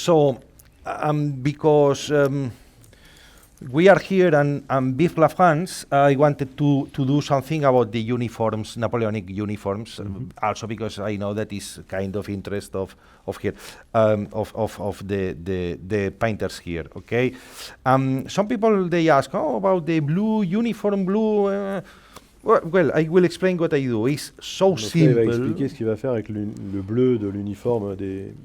So, because we are here and Vive la France, I wanted to do something about the uniforms, Napoleonic uniforms, also because I know that is kind of interest of here, of the painters here, okay? Some people, they ask, about the blue uniform, blue, well, I will explain what I do. It's so Donc simple. là, il va expliquer ce qu'il va faire avec le bleu de l'uniforme des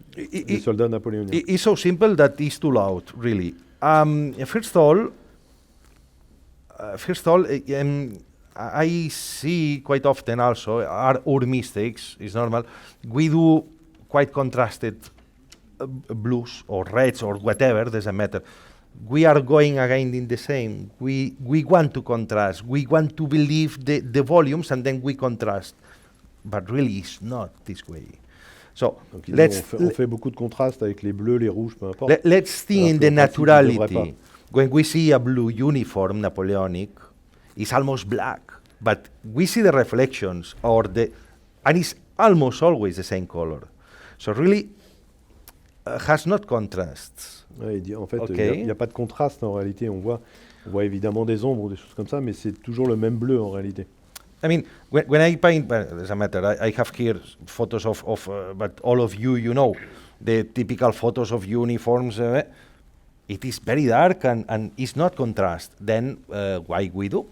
soldats napoléoniens. It's so simple that it's too loud, really. First of all, I see quite often also our mistakes. It's normal. We do quite contrasted blues or reds or whatever. Doesn't matter. We are going again in the same. We want to contrast. We want to believe the volumes and then we contrast. But really, it's not this way. So Donc, on fait beaucoup de contrastes avec les bleus, les rouges, peu importe. Let's think in the naturality. When we see a blue uniform, Napoleonic, it's almost black, but we see the reflections and it's almost always the same color. So really, has not contrasts. Ouais, en fait, il n'y a pas de contraste en réalité. On voit évidemment des ombres ou des choses comme ça, mais c'est toujours le même bleu en réalité. I mean, when I paint, well, it doesn't matter. I have here photos of but all of you, you know, the typical photos of uniforms. It is very dark and it's not contrast. Then why we do?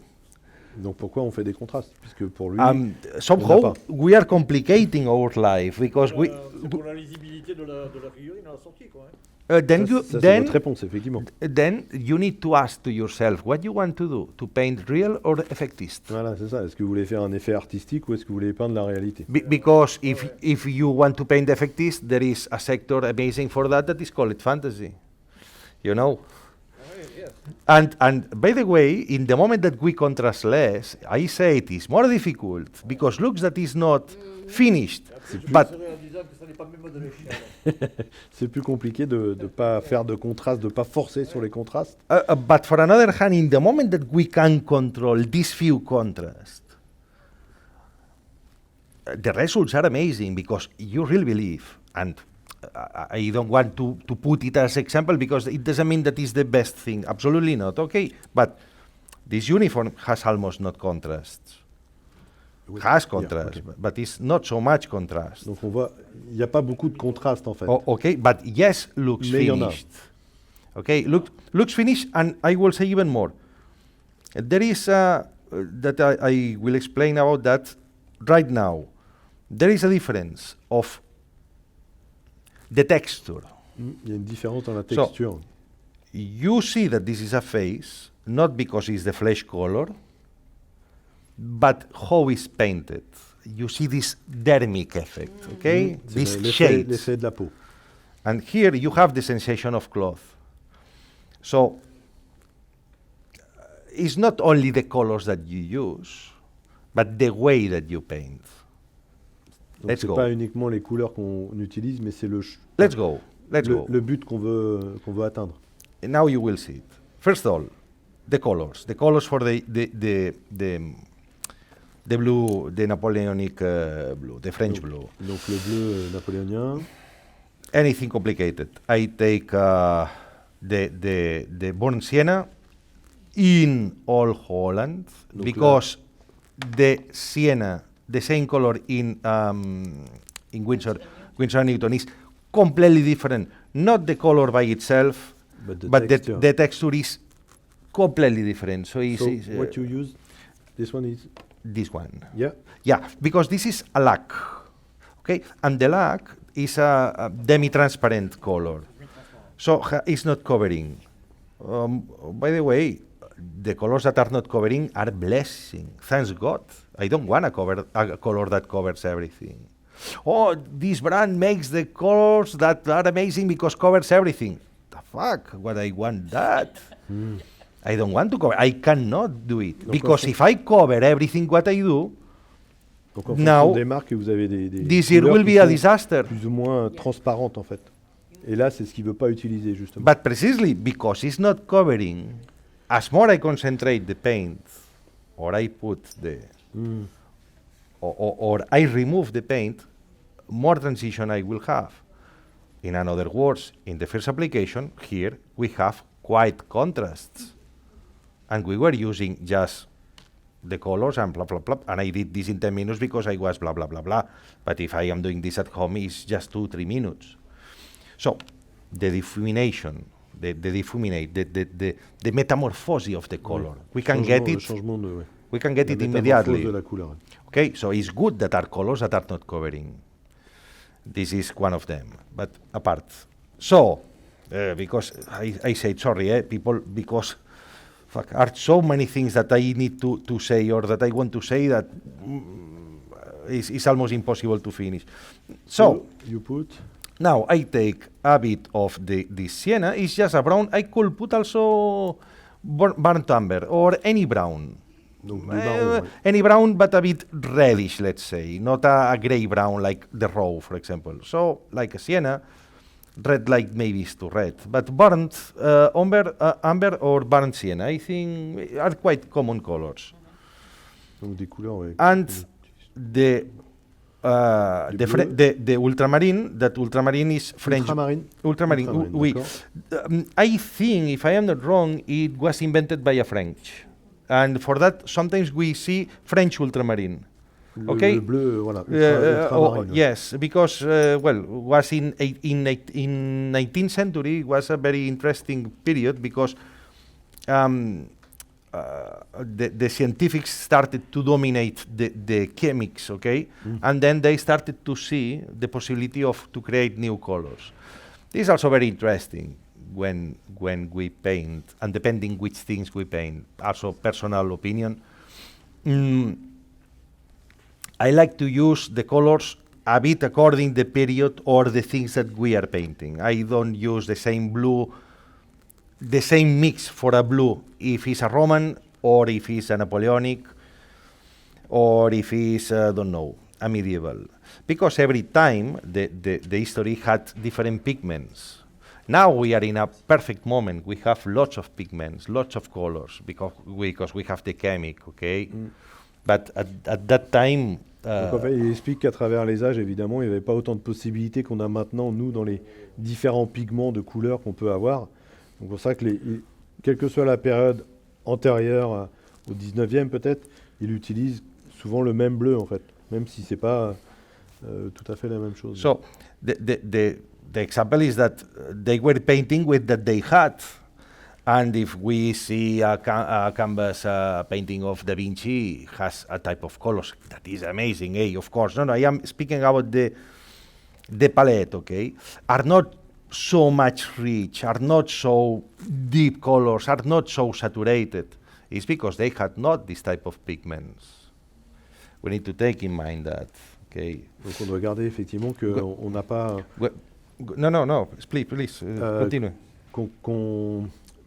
Donc pourquoi on fait des contrastes? Puisque pour lui, somehow we are complicating our life because we. C'est pour la lisibilité de la figurine à la sortie, quoi. Then c'est votre réponse, effectivement. Then you need to ask to yourself what you want to do, to paint real or effectist. Voilà, c'est ça. Est-ce que vous voulez faire un effet artistique ou est-ce que vous voulez peindre la réalité? Because if you want to paint effectist, there is a sector amazing for that is called fantasy. You know? Yes. And by the way, in the moment that we contrast less, I say it is more difficult because looks that is not finished. But c'est plus compliqué de ne pas faire de contraste, de ne pas forcer sur les contrastes. But for another hand, in the moment that we can control these few contrasts, the results are amazing because you really believe. And I don't want to put it as example because it doesn't mean that it's the best thing. Absolutely not. Okay, but this uniform has almost not contrasts. Has contrast, yeah, okay. But it's not so much contrast. Donc on voit, il n'y a pas beaucoup de contraste en fait. Okay, but yes, looks finished. Okay, looks finished, and I will say even more. There is that I will explain about that right now. There is a difference of the texture. Il y a une différence dans la texture. So, you see that this is a face, not because it's the flesh color, but how it's painted. You see this dermic effect, okay? This shade. L'effet de la peau. And here you have the sensation of cloth. So it's not only the colors that you use, but the way that you paint. Donc c'est pas uniquement les couleurs qu'on utilise, mais c'est le but qu'on veut atteindre. And now you will see it. First of all, the colors for the blue, the Napoleonic blue, the French blue. Donc le bleu napoléonien. Anything complicated. I take the burnt sienna in all Holland, donc because the sienna, the same color in Windsor and Newton is completely different. Not the color by itself, but the texture is completely different. So what you use? This one is. This one. Yeah. Yeah, because this is a lac, okay, and the lac is a demi-transparent color, so it's not covering. By the way, the colors that are not covering are blessing. Thanks God. I don't want a color that covers everything. Oh, this brand makes the colors that are amazing because covers everything. The fuck? What I want that? I don't want to cover. I cannot do it. Donc because if I cover everything what I do, donc now des marques, vous avez des this year will be a disaster. Plus ou moins transparentes en fait. Et là, c'est ce qu'il veut pas utiliser justement. But precisely because it's not covering, as more I concentrate the paint, or I put the, or I remove the paint, more transition I will have. In other words, in the first application, here we have quite contrasts. And we were using just the colors and blah, blah, blah. And I did this in 10 minutes because I was blah, blah, blah, blah. But if I am doing this at home, it's just 2-3 minutes. So the difumination, the metamorphosis of the color, we can get it. We can get it immediately. Okay, so it's good that are colors that are not covering. This is one of them, but apart. So, because I said sorry, people, because are so many things that I need to say or that I want to say that it's almost impossible to finish. So you put? Now I take a bit of the sienna. It's just a brown. I could put also burnt umber or any brown. Any brown, but a bit reddish, let's say, not a grey brown like the raw, for example. So, like a sienna, red like maybe is too red, but burnt umber or burnt sienna, I think, are quite common colors. Donc des couleurs, ouais. And the ultramarine, that ultramarine is French. Ultramarine, oui. I think, if I am not wrong, it was invented by a French. And for that, sometimes we see French ultramarine. Okay. Le bleu, voilà. Ultramarine. Yes, because was in 19th century was a very interesting period because the scientifics started to dominate the chemics, okay, and then they started to see the possibility to create new colors. This is also very interesting. When we paint, and depending which things we paint, also personal opinion, I like to use the colors a bit according the period or the things that we are painting. I don't use the same blue, the same mix for a blue if it's a Roman or if it's a Napoleonic or if it's, don't know, a medieval. Because every time the history had different pigments. Now we are in a perfect moment. We have lots of pigments, lots of colors, because we have the chemic, okay? But at that time... Donc en fait, il explique qu'à travers les âges, évidemment, il n'y avait pas autant de possibilités qu'on a maintenant, nous, dans les différents pigments de couleurs qu'on peut avoir. Donc c'est pour ça que, quelle que soit la période antérieure au 19e peut-être, il utilise souvent le même bleu, en fait, même si ce n'est pas tout à fait la même chose. So, the example is that they were painting with that they had. And if we see a canvas painting of Da Vinci, has a type of colors that is amazing, of course. No, I am speaking about the palette, okay? Are not so much rich, are not so deep colors, are not so saturated. It's because they had not this type of pigments. We need to take in mind that, okay? Donc on doit garder effectivement qu'on n'a pas... No, please, continue.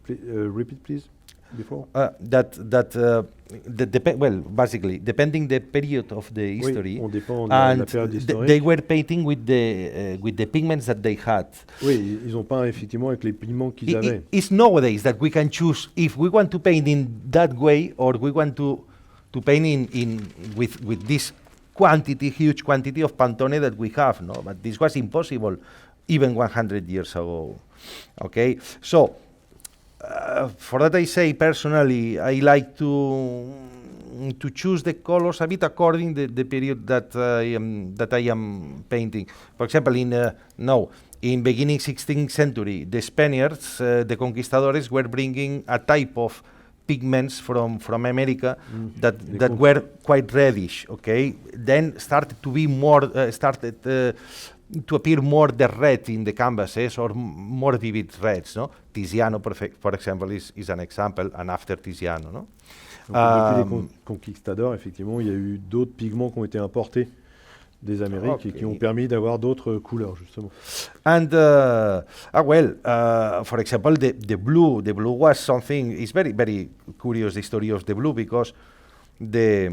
Repeat, please, before? Basically, depending the period of the history, on dépend de la période historique. They were painting with the pigments that they had. Oui, ils ont peint effectivement avec les pigments qu'ils avaient. It's nowadays that we can choose if we want to paint in that way or we want to paint with this huge quantity of Pantone that we have, no? But this was impossible even 100 years ago. Okay, so for that I say personally, I like to choose the colors a bit according the period that I am painting. For example, in beginning 16th century, the Spaniards, the conquistadores, were bringing a type of pigments from America that were quite reddish. Okay, then started to be more to appear more the red in the canvases or more vivid reds, no? Tiziano, for example, is an example, and after Tiziano, no? Donc, depuis les conquistadors, effectivement, il y a eu d'autres pigments qui ont été importés des Amériques et qui ont permis d'avoir d'autres couleurs, justement. And for example, the blue was something. It's very, very curious, the story of the blue, because the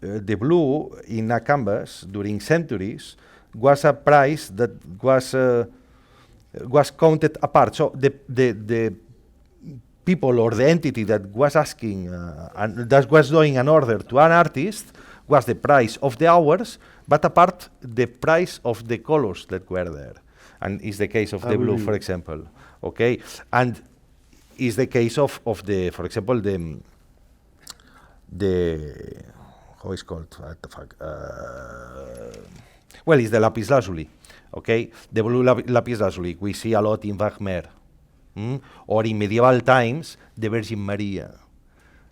blue in a canvas during centuries was a price that was counted apart. So the people or the entity that was asking and that was doing an order to an artist was the price of the hours, but apart the price of the colors that were there. and is the case of the blue, for example. Okay, and is the case of the, for example, the how is called? What the fuck? Well, it's the lapis lazuli. Okay, the blue lapis lazuli we see a lot in Wagner, or in medieval times the Virgin Maria,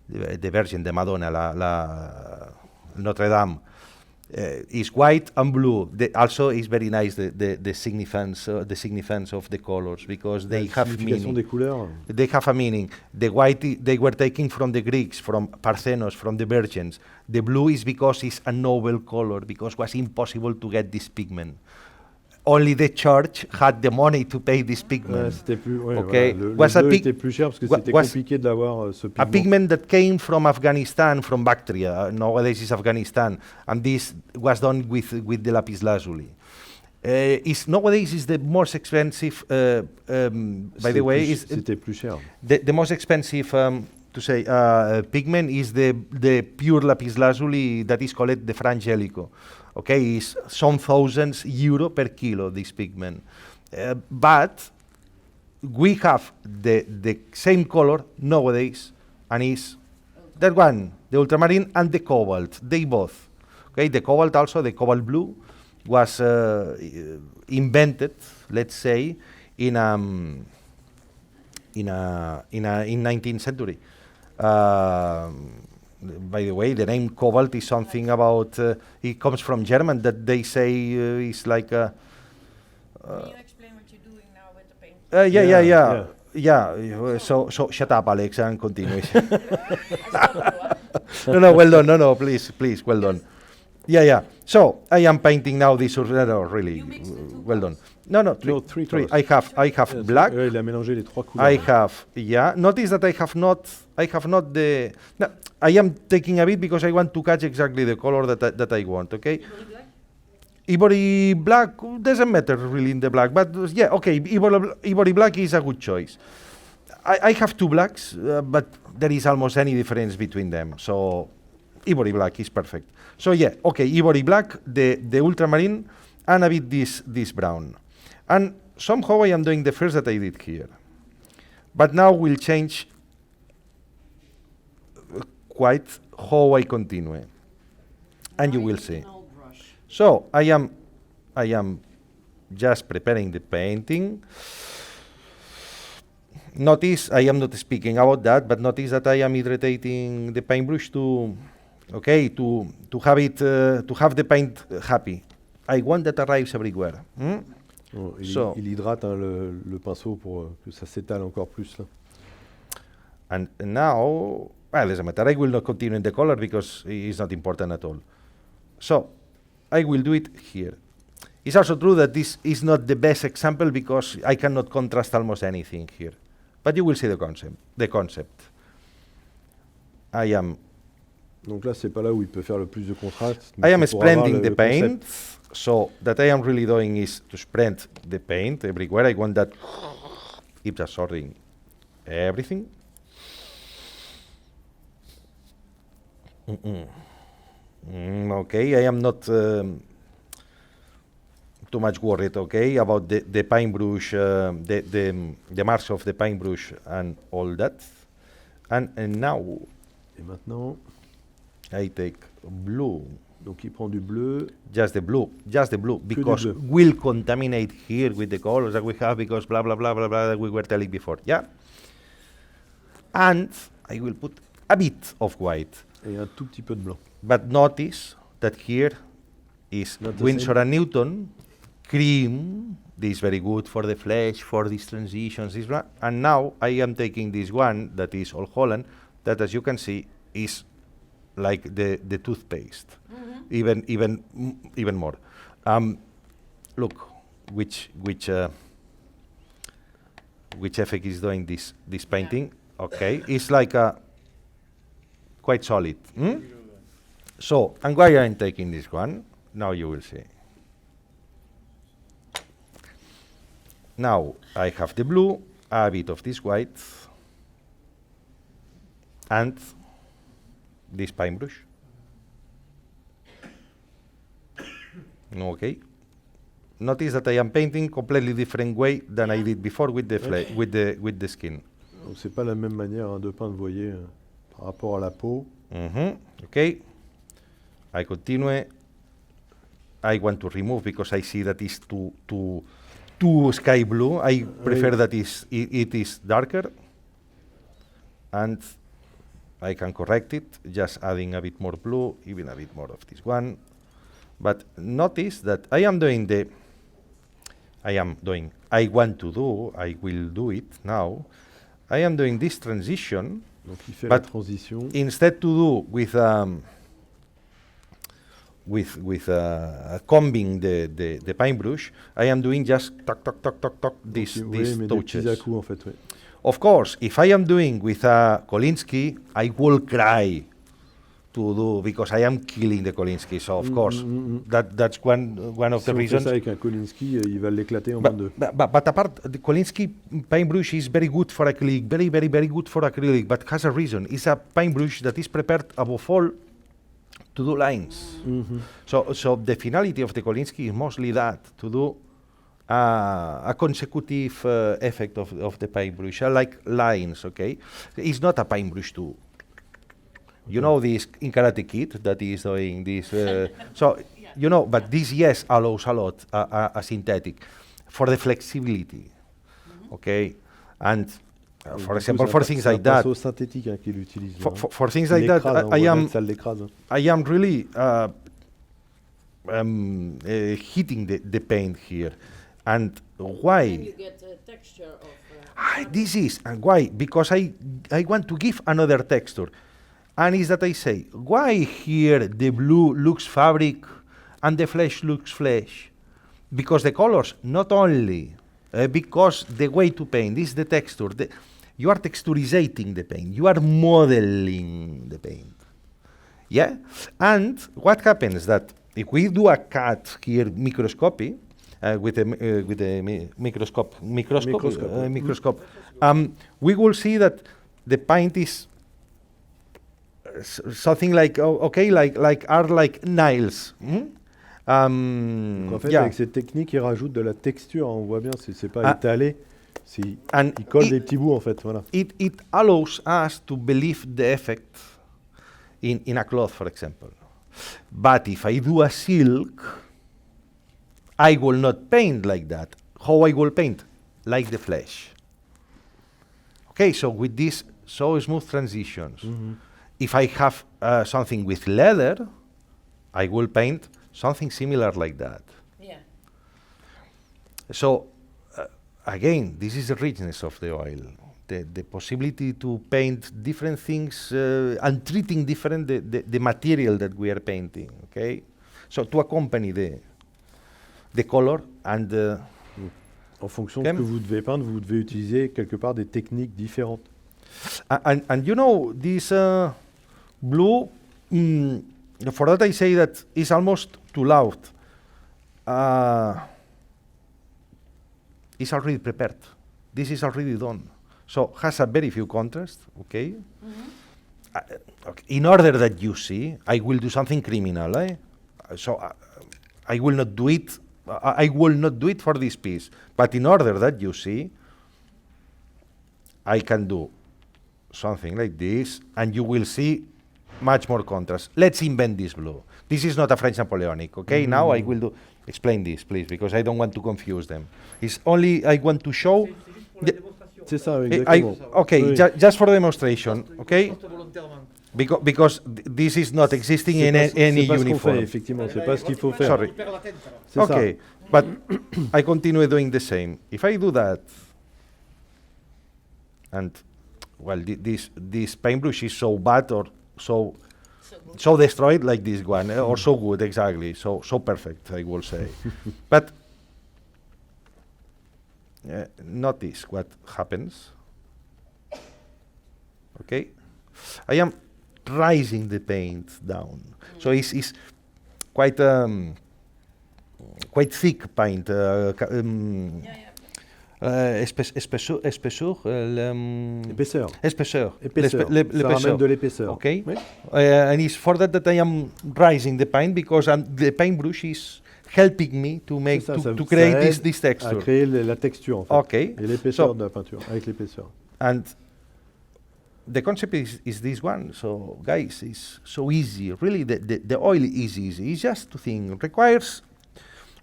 the Virgin, the Madonna, la Notre Dame. Is white and blue. Also, is very nice the significance of the colors, because they have meaning. Des couleurs. They have a meaning. The white they were taking from the Greeks, from Parthenos, from the Virgins. The blue is because it's a noble color, because it was impossible to get this pigment. Only the church had the money to pay this pigment. C'était plus, okay. Voilà, le bleu était plus cher parce que c'était compliqué d'avoir ce pigment. A pigment that came from Afghanistan, from Bactria. Nowadays is Afghanistan, and this was done with the lapis lazuli. Nowadays is the most expensive. By the way, c'était plus cher. The most expensive pigment is the pure lapis lazuli that is called the Frangelico. Okay, is some thousands euro per kilo, this pigment. But we have the same color nowadays, and is that one, the ultramarine and the cobalt, they both. Okay, the cobalt also, the cobalt blue, was invented, let's say, in 19th century. By the way, the name cobalt is something about, it comes from German, that they say is like a... Can you explain what you're doing now with the paint? Yeah. So shut up, Alex, and continue. No, well done. No, please, well done. Yeah. So I am painting now this, really, well done. No, three. I have black. Il a mélangé les trois couleurs. I have, notice that I have not the... No, I am taking a bit because I want to catch exactly the color that I want, okay? Ivory black doesn't matter really in the black, but okay, Ivory black is a good choice. I have two blacks, but there is almost any difference between them, so Ivory black is perfect. So okay, Ivory black, the ultramarine, and a bit this brown. And somehow I am doing the first that I did here. But now we'll change quite how I continue. And you will see. So I am just preparing the painting. Notice I am not speaking about that, but notice that I am hydrating the paintbrush to have it to have the paint happy. I want that arrives everywhere. Il hydrate le pinceau pour que ça s'étale encore plus là. And now, well, doesn't matter. I will not continue in the color because it's not important at all. So I will do it here. It's also true that this is not the best example because I cannot contrast almost anything here. But you will see the concept. I am... Donc là, c'est pas là où il peut faire le plus de contraste. I am spreading the paint. So that I am really doing is to spread the paint everywhere. I want that it's absorbing everything. Okay, I am not too much worried, okay, about the paintbrush, the marks of the paintbrush and all that. And now, et maintenant, I take blue. Donc il prend du bleu. Just the blue, because we'll contaminate here with the colors that we have because blah, blah, blah, blah, blah, that we were telling before, And I will put a bit of white. Et un tout petit peu de blanc. But notice that here is Winsor & Newton, cream, this is very good for the flesh, for these transitions, and now I am taking this one that is Old Holland, that as you can see is like the toothpaste, even more. Look, which effect is doing this painting? Okay, it's like a quite solid. So, and why I'm taking this one? Now you will see. Now I have the blue, a bit of this white, and this paintbrush. Okay. notice that I am painting completely different way than I did before with the with the skin. Donc c'est pas la même manière hein, de peindre, vous voyez, par rapport à la peau. Okay. I continue. I want to remove because I see that it's too sky blue. I prefer that it is darker. And I can correct it, just adding a bit more blue, even a bit more of this one. But notice that I want to do, I will do it now. I am doing this transition, Donc il fait la but transition. instead to do with combing the paintbrush, I am doing just toc toc toc toc toc these Oui, mais des petits touches. à-coups en fait. Oui. Of course, if I am doing with a Kolinsky, I will cry to do because I am killing the Kolinsky. So of course, that's one of Si the on fait reasons. ça avec un Kolinsky, il va l'éclater en moins de deux. But apart, the Kolinsky paintbrush is very good for acrylic, very good for acrylic, but has a reason. It's a paintbrush that is prepared above all to do lines. So the finality of the Kolinsky is mostly that, to do a consecutive effect of the paintbrush, like lines, okay? It's not a paintbrush to, you know, this in Karate Kid that is doing this. So, you know, but this, yes, allows a lot a synthetic for the flexibility, okay? And Donc, for du example, coup, for c'est un- things c'est un like that, pinceau synthétique hein, qu'il utilise. for things like that, L'écrase, on I voit bien am que ça l'écrase. I am really hitting the paint here. And why? You get a texture of. This is, and why? Because I want to give another texture. And is that I say, why here the blue looks fabric and the flesh looks flesh? Because the colors, not only because the way to paint is the texture. You are texturizing the paint. You are modeling the paint. Yeah? And what happens that if we do a cut here microscopy, with the microscope, we will see that the paint is something like like nails. Donc, en fait, Yeah. avec cette technique, il rajoute de la texture. On voit bien, c'est pas étalé. And Il colle des petits bouts en fait. Voilà. It allows us to believe the effect in a cloth, for example. But if I do a silk, I will not paint like that. How I will paint? Like the flesh. Okay, so with this so smooth transitions, if I have something with leather, I will paint something similar like that. Yeah. So again, this is the richness of the oil, the possibility to paint different things and treating different the material that we are painting. Okay, so to accompany the color and En fonction de ce que vous devez peindre, vous devez utiliser quelque part des techniques différentes. and you know this blue. For that I say that it's almost too loud. It's already prepared. This is already done. So has a very few contrast, okay? Okay. In order that you see, I will do something criminal, eh? So I will not do it. I will not do it for this piece. But in order that you see, I can do something like this, and you will see much more contrast. Let's invent this blue. This is not a French Napoleonic, okay? Now I will do. Explain this, please, because I don't want to confuse them. It's only I want to show. C'est ça, I, exactement. okay, Oui. just for demonstration, okay? Porte volontairement. Because this is not existing C'est in pas ce- any c'est pas ce qu'on uniform. fait, effectivement. C'est pas ce qu'il faut faire. Sorry. Tu perds la tête, alors. C'est Okay, but I continue doing the same. If I do that, and well, this paintbrush is so bad or so so destroyed like this one, or so good, exactly, so perfect, I will say. But notice what happens. Okay, I am rising the paint down, so it's quite quite thick paint. Épaisseur. Épaisseur. Épaisseur. Épaisseur. Ça ramène de l'épaisseur. Okay. Oui. And it's for that I am rising the paint because the paintbrush is helping me to make C'est ça, to ça create aide this à texture. créer la texture en fait. Okay. Et l'épaisseur So- de la peinture, avec l'épaisseur. And the concept is this one. So guys, it's so easy. Really, the oil is easy. It's just to think. Requires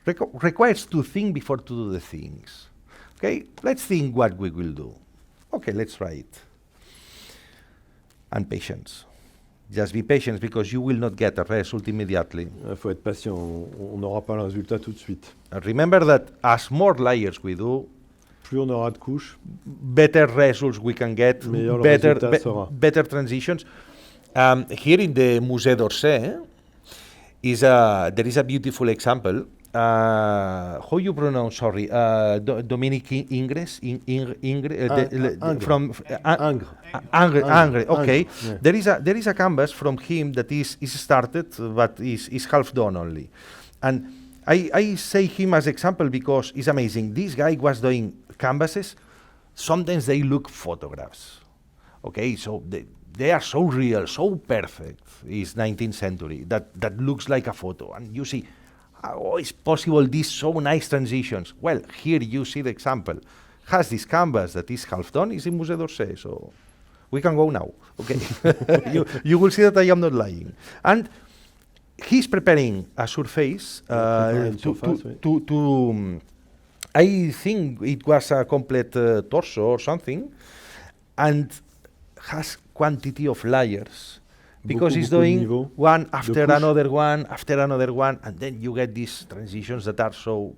to think before to do the things. Okay, let's think what we will do. Okay, let's try it. And patience. Just be patient because you will not get a result immediately. Il faut être patient, on n'aura pas le résultat tout de suite. And remember that as more layers we do, Plus on aura de couches, better results we can get, Meilleur le better, résultat sera. better transitions. Here in the Musée d'Orsay there is a beautiful example. How you pronounce? Sorry, Dominic Ingres. Ingres. From Ingres. Angre. Okay, Yeah. there is a canvas from him that is started, but is half done only, and I say him as example because it's amazing. This guy was doing canvases. Sometimes they look photographs. Okay, so they are so real, so perfect. It's 19th century that looks like a photo, and you see, oh, it's possible. These so nice transitions. Well, here you see the example. Has this canvas that is half done. Is in Musée d'Orsay, so we can go now. Okay, you will see that I am not lying. And he's preparing a surface to I think it was a complete torso or something, and has quantity of layers because he's beaucoup de doing niveaux, one de after couches. another one, and then you get these transitions that are so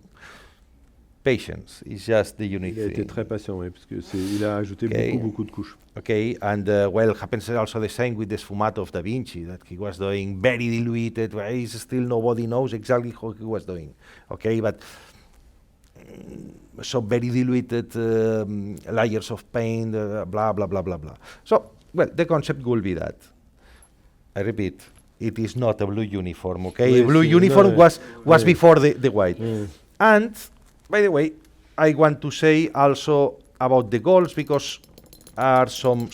patience. It's just the unique Il a été thing. très patient, oui, parce que il a ajouté Okay. beaucoup de couches. Okay, and well, happens also the same with the sfumato of Da Vinci, that he was doing very diluted, but still nobody knows exactly how he was doing. Okay, but so very diluted layers of paint, blah, blah, blah, blah, blah. So, well, the concept will be that. I repeat, it is not a blue uniform, okay? Oui, Blue c'est- uniform no, was oui. before the white. Mm. And, by the way, I want to say also about the goals because are some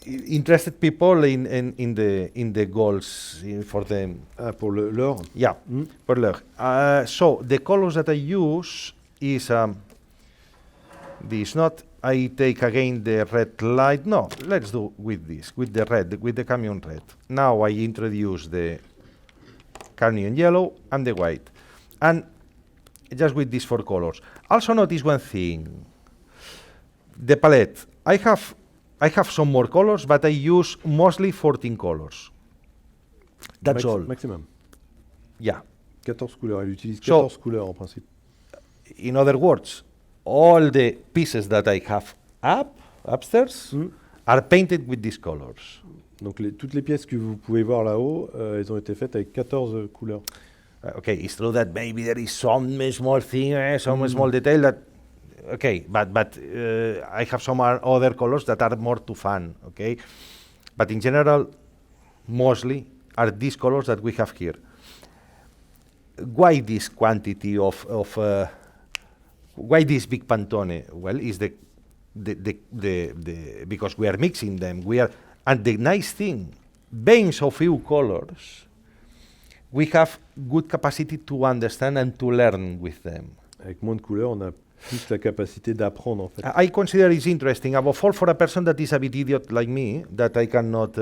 interested people in the goals for them. Ah, pour l'or. Yeah, Mm. per l'heure. So the colors that I use is this. Not I take again the red light. No, let's do with this, with the red, with the camion red. Now I introduce the camion yellow and the white, and just with these four colors. Also notice one thing. The palette. I have some more colors, but I use mostly 14 colors. That's all. Maximum. Yeah. 14 couleurs. Il utilise So- 14 couleurs en principe. In other words, all the pieces that I have upstairs Mm. are painted with these colors. Donc toutes les pièces que vous pouvez voir là-haut, elles ont été faites avec 14 couleurs. Okay, it's true that maybe there is some small thing, some small detail that, okay, but I have some other colors that are more to fun, okay? But in general, mostly are these colors that we have here. Why this quantity of why this big Pantone? Well, is the because we are mixing them. And the nice thing, being so few colors, we have good capacity to understand and to learn with them. Avec moins de couleurs, on a plus la capacité d'apprendre en fait. I consider it's interesting, above all for a person that is a bit idiot like me, that I cannot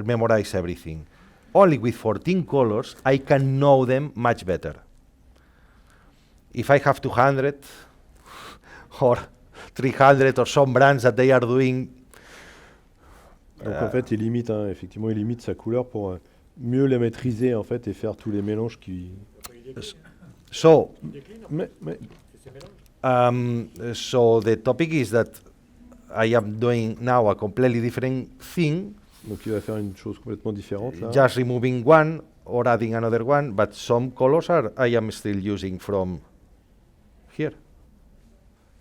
memorize everything. Only with 14 colors, I can know them much better. If I have 200 or 300 or some brands that they are doing, Donc en fait, il limite, effectivement, il limite sa couleur pour mieux la maîtriser en fait et faire tous les mélanges qui. so Mais so the topic is that I am doing now a completely different thing, donc il va faire une chose complètement différente là. just removing one or adding another one, but some colors I am still using from here.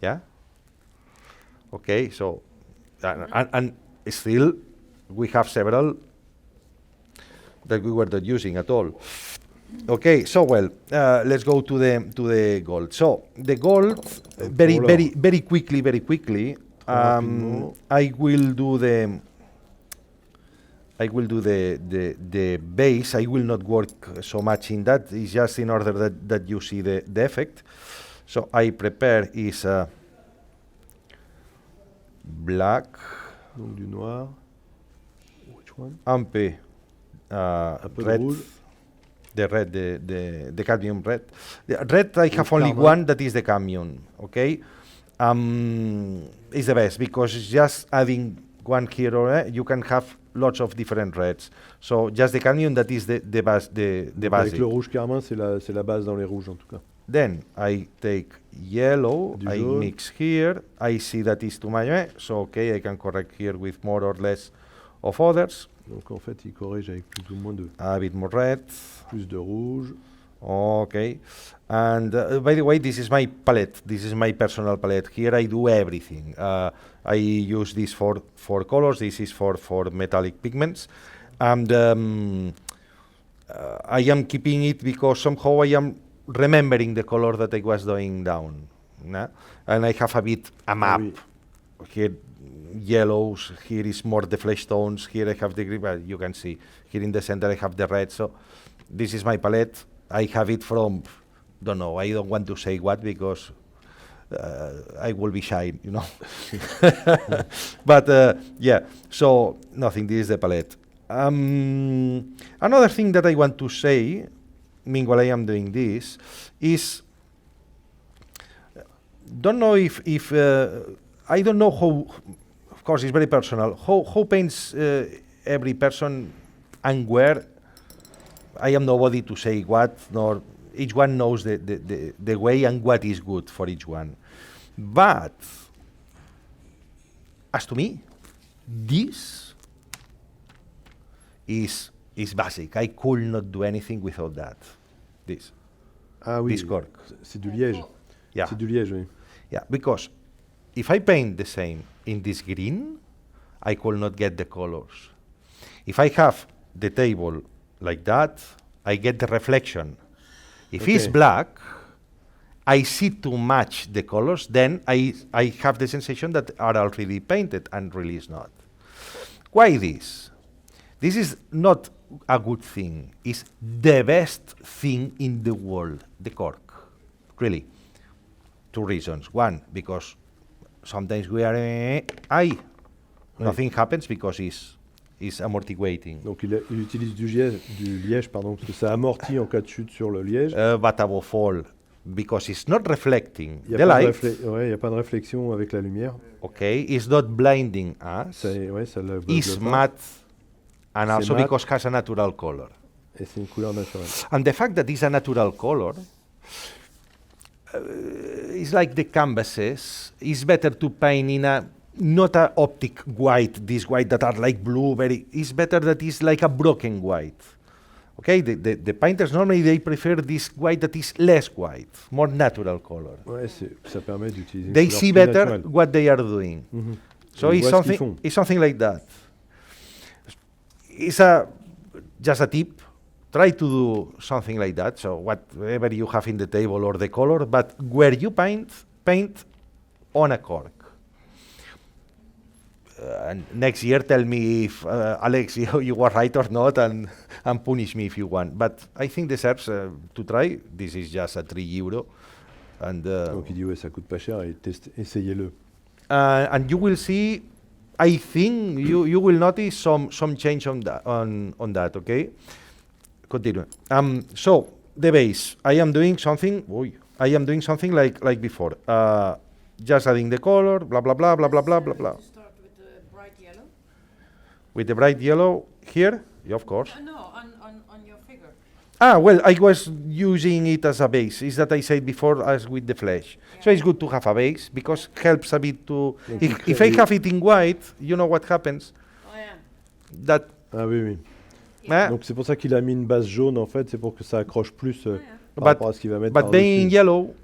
Yeah? Okay, so, and still we have several that we were not using at all. Okay, so well, let's go to the gold. So the gold, very quickly. rapidement. I will do I will do the base. I will not work so much in that. It's just in order that you see the effect. So I prepare is black, Donc du noir. Which one? un peu Un peu de red. rouge. The red, the cadmium red. The red, I have only carmine. one, that is the cadmium, okay? It's the best, because just adding one here, you can have lots of different reds. So just the cadmium, that is the Donc avec basic. le rouge carmin, c'est la base dans les rouges en tout cas. Then I take yellow, Du I jaune. mix here, I see that is too much, so okay, I can correct here with more or less of others. Donc en fait, il corrige avec plus ou moins de A bit more red. plus de rouge. Okay, and by the way, this is my palette. This is my personal palette. Here I do everything. I use this for colors. This is for metallic pigments, and I am keeping it because somehow I am remembering the color that I was doing down. Nah? And I have a map. oui. Here yellows, here is more the flesh tones, here I have the green, well, you can see, here in the center I have the red, so this is my palette. I have it from, don't know, I don't want to say what because I will be shy, you know. But yeah, so nothing, this is the palette. Another thing that I want to say, meanwhile I am doing this, is, don't know if I don't know how, of course it's very personal, how paints every person and where. I am nobody to say what, nor each one knows the way and what is good for each one. But, as to me, this is basic. I could not do anything without that. This. Ah oui, This cork. c'est du liège. Yeah. C'est du liège, oui. Yeah, because if I paint the same in this green, I could not get the colors. If I have the table like that, I get the reflection. If it's Okay. black, I see too much the colors, then I have the sensation that are already painted and really is not. Why this? This is not a good thing. It's the best thing in the world, the cork. Really. Two reasons. One, because sometimes we are, nothing happens because it's amortiguating. Donc il utilise du liège pardon, parce que ça amortit en cas de chute sur le liège. But above all, because it's not reflecting Il the n'y a, light, y a pas de réflexion avec la lumière. okay, it's not blinding us, Ça le it's bleu pas. matte, and C'est also matte. because it has a natural color. Et c'est une couleur naturelle. And the fact that it's a natural color, it's like the canvases, it's better to paint in a, not a optic white, this white that are like blue, it's better that it's like a broken white. Okay, the painters normally they prefer this white that is less white, more natural color. Ouais, ça permet d'utiliser une They couleur see plus better naturelle. what they are doing. Mhm. So Ils it's voient ce qu'ils font. something like that. It's just a tip. Try to do something like that. So whatever you have in the table or the color, but where you paint on a cork. And next year, tell me if Alex, you were right or not, and punish me if you want. But I think deserves to try. This is just a €3, and Donc il dit ouais, ça coûte pas cher et essayez-le. and you will see. I think you will notice some change on that. Okay, continue. So the base. I am doing something like before. Just adding the color. Blah blah blah blah blah blah blah blah. To start with the bright yellow? With the bright yellow here, yeah, of course. No, on your figure. Well, I was using it as a base. Is that I said before, as with the flesh. So it's good to have a base because helps a bit to. Donc If I have it in white, you know what happens. Oh yeah. That Ah oui, oui. eh, Donc c'est pour ça qu'il a mis une base jaune en fait, c'est pour que ça accroche plus Yeah. par But- rapport à ce qu'il va mettre but being par-dessus. yellow,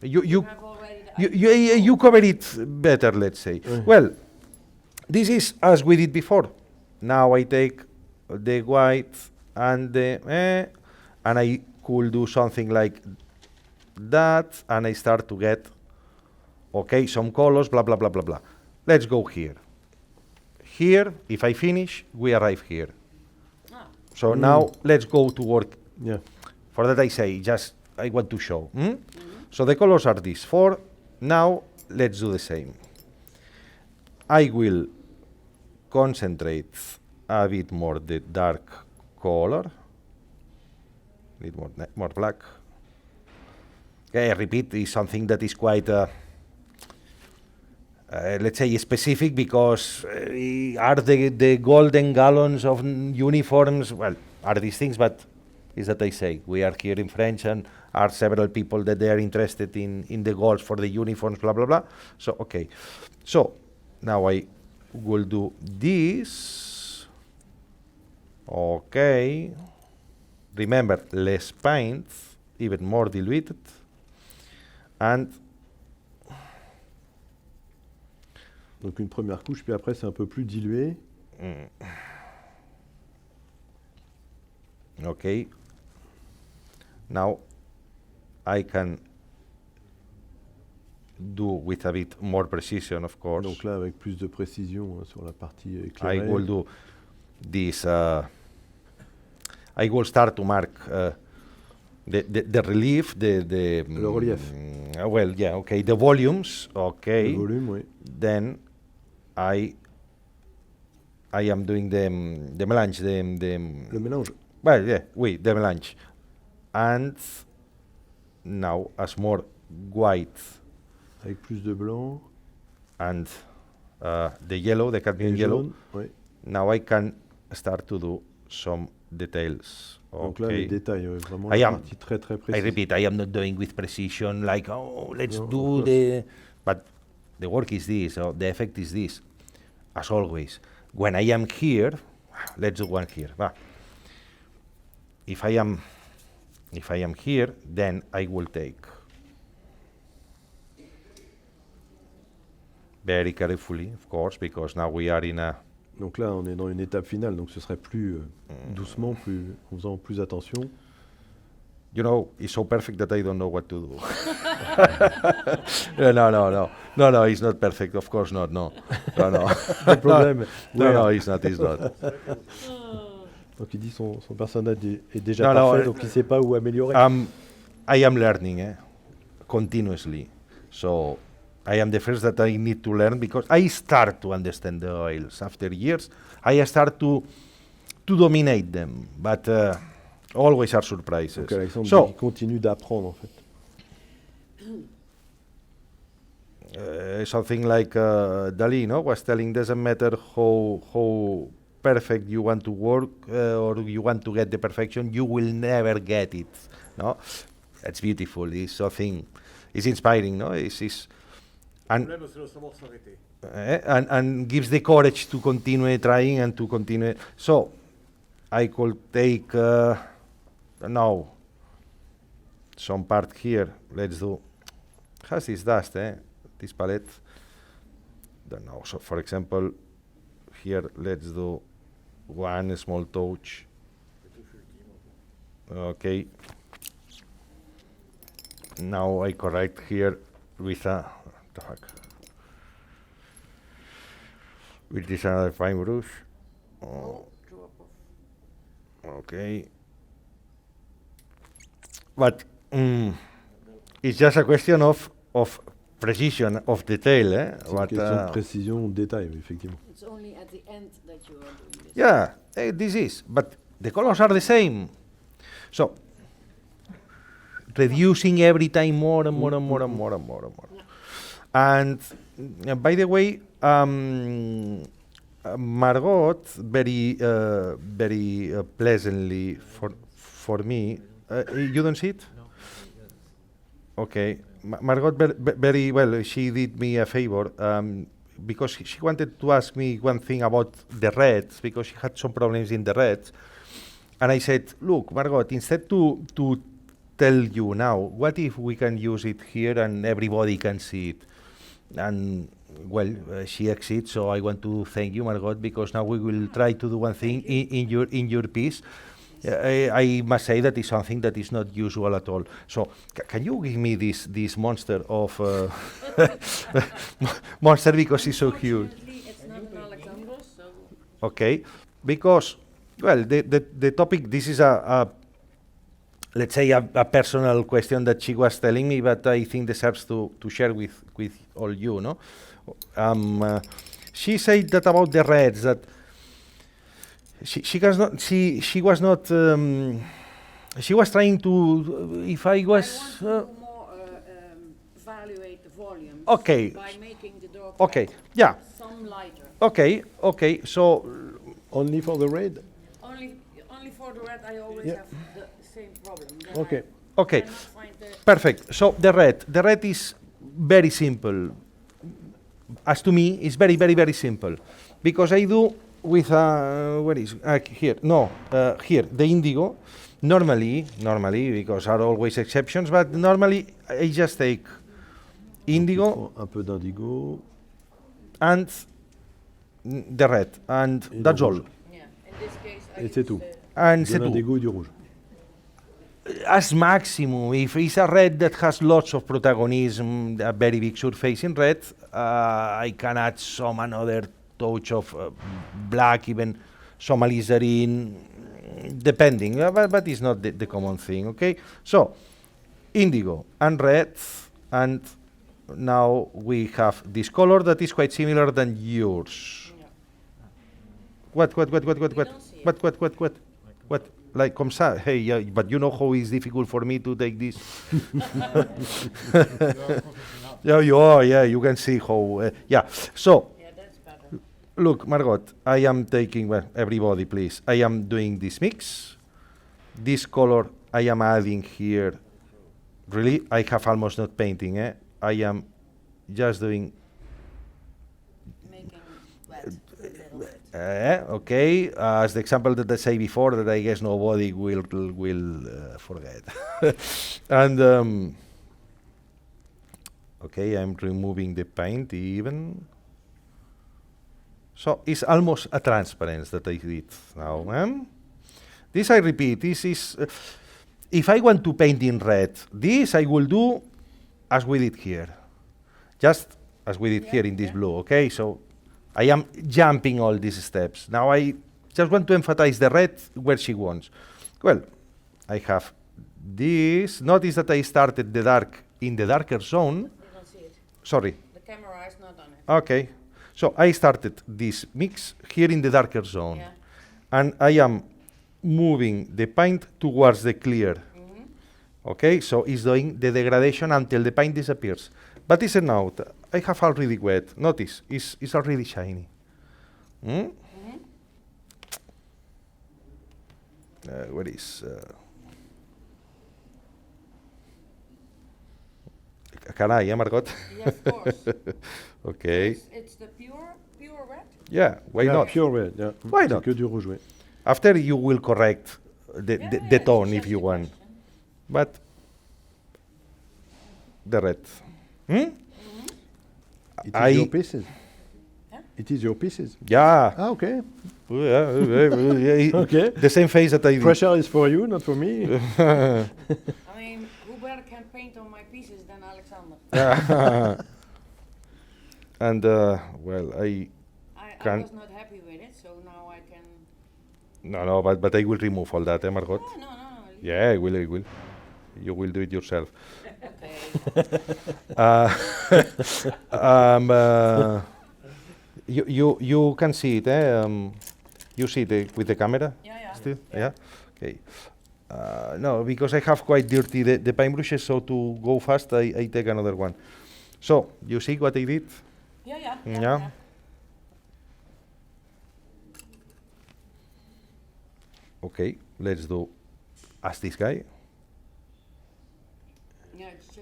you You have already the you cover it better. Let's say. Well, this is as we did before. Now I take the white and and I could do something like that, and I start to get, okay, some colors, blah blah blah blah blah. Let's go here. here, if I finish, we arrive here. Ah. So now let's go to work. Yeah. For that I say, just I want to show. So the colors are these four. Now let's do the same. I will concentrate a bit more the dark color. Need more black. Okay, I repeat, is something that is quite, let's say, specific, because are the golden gallons of uniforms, well, are these things, but is that I say, we are here in French and are several people that they are interested in the goals for the uniforms, blah, blah, blah. So, okay. So, now I will do this. Okay. Remember, less paint, even more diluted. And Donc une première couche, puis après c'est un peu plus dilué. okay. Now I can do with a bit more precision, of course. Donc là avec plus de précision sur la partie I éclairée. will do this. I will start to mark the relief, Le relief. Well, yeah, okay, the volumes, okay. Le volume, oui. Then I am doing the melange, Le mélange. well, yeah, oui, the melange, and now as more white Avec plus de blanc. and the yellow, the cadmium Et yellow. jaune, oui. Now I can start to do some details. Donc là, les détails, vraiment I la am- partie très très I précise. repeat, I am not doing with precision, like, oh, let's No, do of the... But the work is this, or the effect is this, as always. When I am here, let's do one here. If I am here, then I will take very carefully, of course, because now we are in a... Donc là, on est dans une étape finale, donc ce serait plus doucement, plus, en faisant plus attention. You know, it's so perfect that I don't know what to do. No, it's not perfect. Of course not. No. Le problème, No, it's not. donc il dit son personnage est déjà No, no, parfait, donc il ne sait pas où améliorer. I am learning continuously. So I am the first that I need to learn, because I start to understand the oils after years. I start to dominate them, but always are surprises. Donc Alexandre So, il continue d'apprendre en fait. something like Dali, was telling, doesn't matter how perfect you want to work or you want to get the perfection, you will never get it. No, that's beautiful. It's something. It's inspiring. No, it's Le and problème, c'est de savoir s'arrêter. and gives the courage to continue trying and to continue. So I could take now some part here. Let's do. Has this dust, this palette. Don't know. So for example, here let's do one small touch. Okay. Now I correct here with a the fuck. With this another fine brush. Oh, Drop of okay. But it's just a question of precision, of detail. C'est une But, question de précision, de détail, oui, effectivement. It's only at the end that you are doing this. yeah, this is. But the colors are the same. So reducing every time more and more and more and more and more and more. And by the way, Margot very pleasantly for me. You don't see it? Okay. Margot very well. She did me a favor because she wanted to ask me one thing about the reds, because she had some problems in the reds, and I said, "Look, Margot, instead to tell you now, what if we can use it here and everybody can see it?" And well, she exceeds, so I want to thank you, Margot, because now we will try to do one thing in your piece. I must say that is something that is not usual at all. So can you give me this monster of monster, because it's so cute? Unfortunately, it's not an Alexandre, so okay? Because, well, the topic, this is let's say a personal question that she was telling me, but I think deserves to share with all you, no? She said that about the reds, that she was trying to, if I was... I want to more evaluate the volumes Okay. by making the dog Okay, yeah, some lighter. okay, so, Only for the red? Only for the red I always Yeah. have the same problem. that Okay. I okay, cannot find the perfect. So the red is very simple. As to me, it's very, very, very simple. Because I do with, where is, here, no, here, the indigo, normally, because are always exceptions, but normally I just take indigo Un peu d'indigo. and the red, and Et that's le all. rouge. yeah. In this case I Et use c'est tout. And De c'est tout. l'indigo et du rouge. As maximum, if it's a red that has lots of protagonism, a very big surface in red, I can add some another touch of black, even some alizarin, depending, but it's not the common thing, okay? So, indigo and red, and now we have this color that is quite similar than yours. Yeah. What? don't see it. What? Like, comme ça? Hey, yeah, but you know how it's difficult for me to take this? Yeah, you can see how, yeah. So, Yeah, that's better. look, Margot, I am taking, well, everybody please, I am doing this mix. This color I am adding here, really, I have almost not painting, I am just doing, Making wet a little bit. okay, as the example that I say before, that I guess nobody will forget. And, okay, I'm removing the paint even. So it's almost a transparency that I did now. This I repeat, this is, if I want to paint in red, this I will do as we did here. Just as we did here in this blue, okay? So I am jumping all these steps. Now I just want to emphasize the red where she wants. Well, I have this. Notice that I started the dark in the darker zone. You don't see it. Sorry. The camera is not on it. Okay. So I started this mix here in the darker zone. Yeah. And I am moving the paint towards the clear. Okay, so it's doing the degradation until the paint disappears. But it's now, I have already wet. Notice, it's already shiny. Where is... Caray, Margot? Yeah, of course. Okay. It's the pure red. Yeah, why Yeah, not? pure red. Yeah. Why C'est not? que du rouge, oui. After you will correct the it's tone just if you a want. question. But the red. It is I- your pieces. Huh? It is your pieces. Yeah. Ah, okay. Okay. The same face that I did. Pressure is for you, not for me. I mean, who better can paint on my pieces than Alexander? And well, I Can- was not happy with it, so now I can. no, but I will remove all that, Margot. No. Yeah, I will. You will do it yourself. Okay. You can see it, you see it with the camera? Yeah. Still? Yeah? Okay. No, because I have quite dirty the paint brushes, so to go fast, I take another one. So, you see what I did? Yeah. Yeah. Okay, let's do as this guy. Yeah, it's just.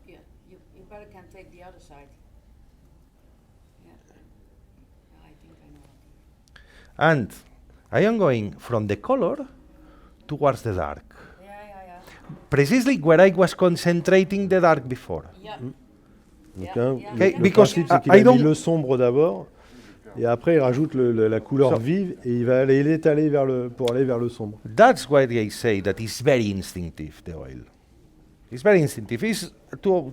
Yeah, you better can take the other side. Yeah. I think I know. And I am going from the color towards the dark. Yeah. Precisely where I was concentrating the dark before. Yeah. Donc, Yeah, hein, yeah. Okay, le because principe, c'est qu'il I a don't- mis le sombre d'abord, et après il rajoute la couleur So- vive, et il va aller l'étaler pour aller vers le sombre. That's why I say that it's very instinctive, the oil. It's very instinctive. It's to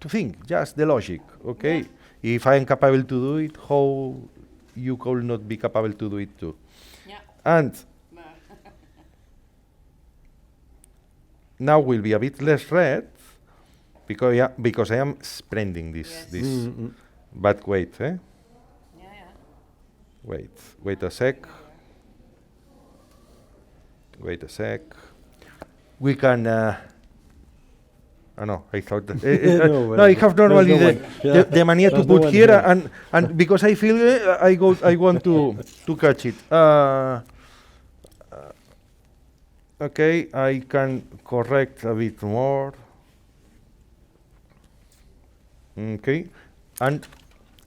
think, just the logic, okay? If I am capable to do it, how you could not be capable to do it too. Yeah. And Well, now will be a bit less red because I am spreading this. Yes. This. Mm. But wait, yeah. wait a sec. Wait a sec. We can. No, I thought that. No, no, I have normally there's no one. Yeah. the mania to There's no put one here, there. and because I feel I want to catch it. Okay, I can correct a bit more. Okay, and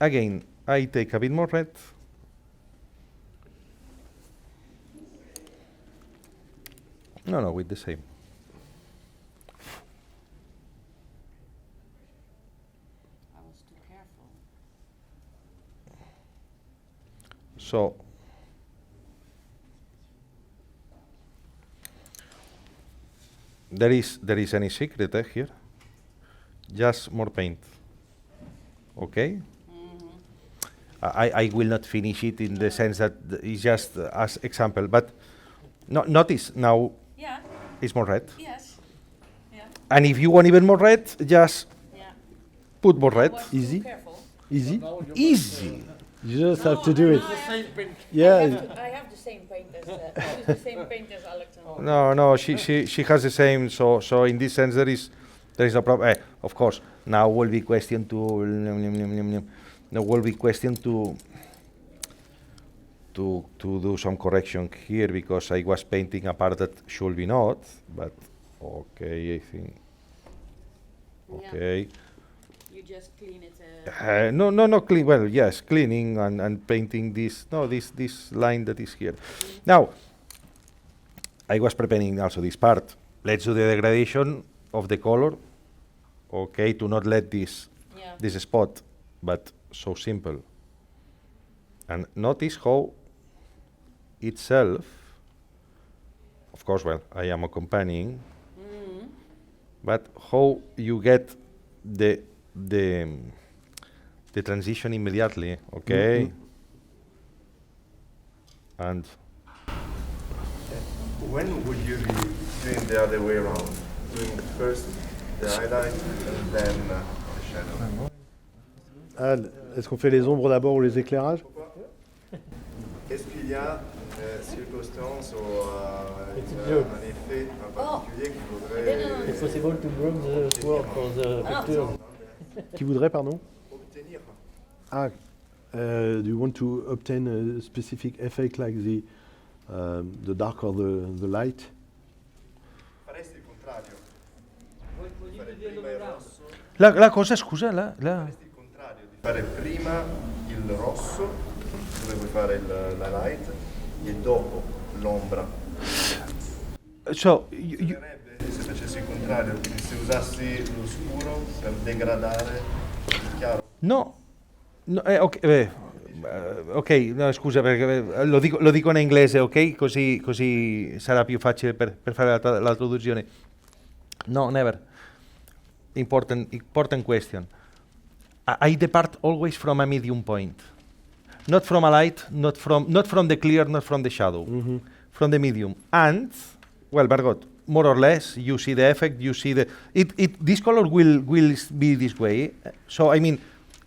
again I take a bit more red. No, with the same. I was too careful. So there is any secret here? Just more paint. Okay. I will not finish it in the sense that it's just as example, but notice now Yeah. it's more red. Yes. Yeah. And if you want even more red, just Yeah. put more I red. was too Easy. careful. Easy. Easy. You just have to No, do no, it. I have- Yeah. I have the same paint as I use the same paint as Alexandre. No, she has the same. So in this sense there is no problem. Of course, now will be question to now will be question to do some correction here because I was painting a part that should be not. But okay, I think Yeah. okay. You just clean it. No, clean. Well, yes, cleaning and painting this. No, this line that is here. Now, I was preparing also this part. Let's do the degradation of the color. Okay, to not let this Yeah. this spot, but so simple. And notice how itself. Of course, well, I am accompanying, but how you get the transition immediately, okay? And When would you be doing the other way around? Doing first the highlight and then the shadow? Est-ce qu'on fait les ombres d'abord ou les éclairages? Est-ce qu'il y a une circonstance ou un effet en Oh. particulier qui I voudrait didn't- It's possible to bring the sword for the pictures. Qui voudrait, pardon? obtenir? Ah, do you want to obtain a specific effect like the dark or the light? Faresti il contrario. Fare prima il rosso. la cosa, scusa, Faresti il contrario di fare prima il rosso, dove vuoi fare la light, e dopo l'ombra. so Sarebbe se facessi il contrario, quindi se usassi lo scuro per degradare il chiaro. no, ok, no, scusa perché lo dico in inglese, ok? Così sarà più facile per fare la traduzione. No, never. Important question. I depart always from a medium point. Not from a light, not from the clear, not from the shadow. From the medium. And, well, Margot, more or less, you see the effect, you see this color will be this way. So, I mean,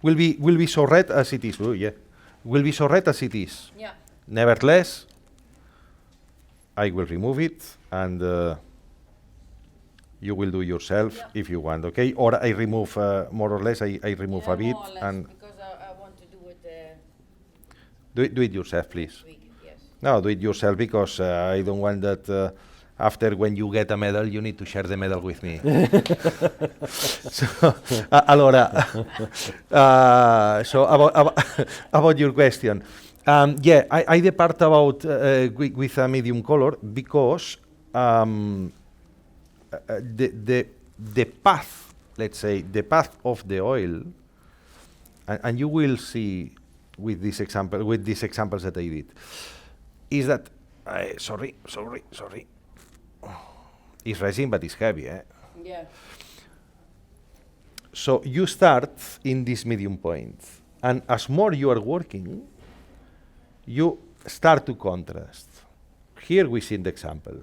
will be so red as it is. Oh, yeah. Will be so red as it is. Yeah. Nevertheless, I will remove it and you will do yourself Yeah. if you want, okay? Or I remove, more or less, I remove Yeah, a bit more or less, and because I want to do it do it yourself, please. this week. Yes. No, do it yourself because I don't want that after when you get a medal, you need to share the medal with me. So, allora, so about your question. Yeah, I depart about with a medium color because the path, let's say, the path of the oil, and you will see with this example, with these examples that I did, is that sorry, it's resin but it's heavy, eh? Yeah. So you start in this medium point, and as more you are working, you start to contrast. Here we see the example.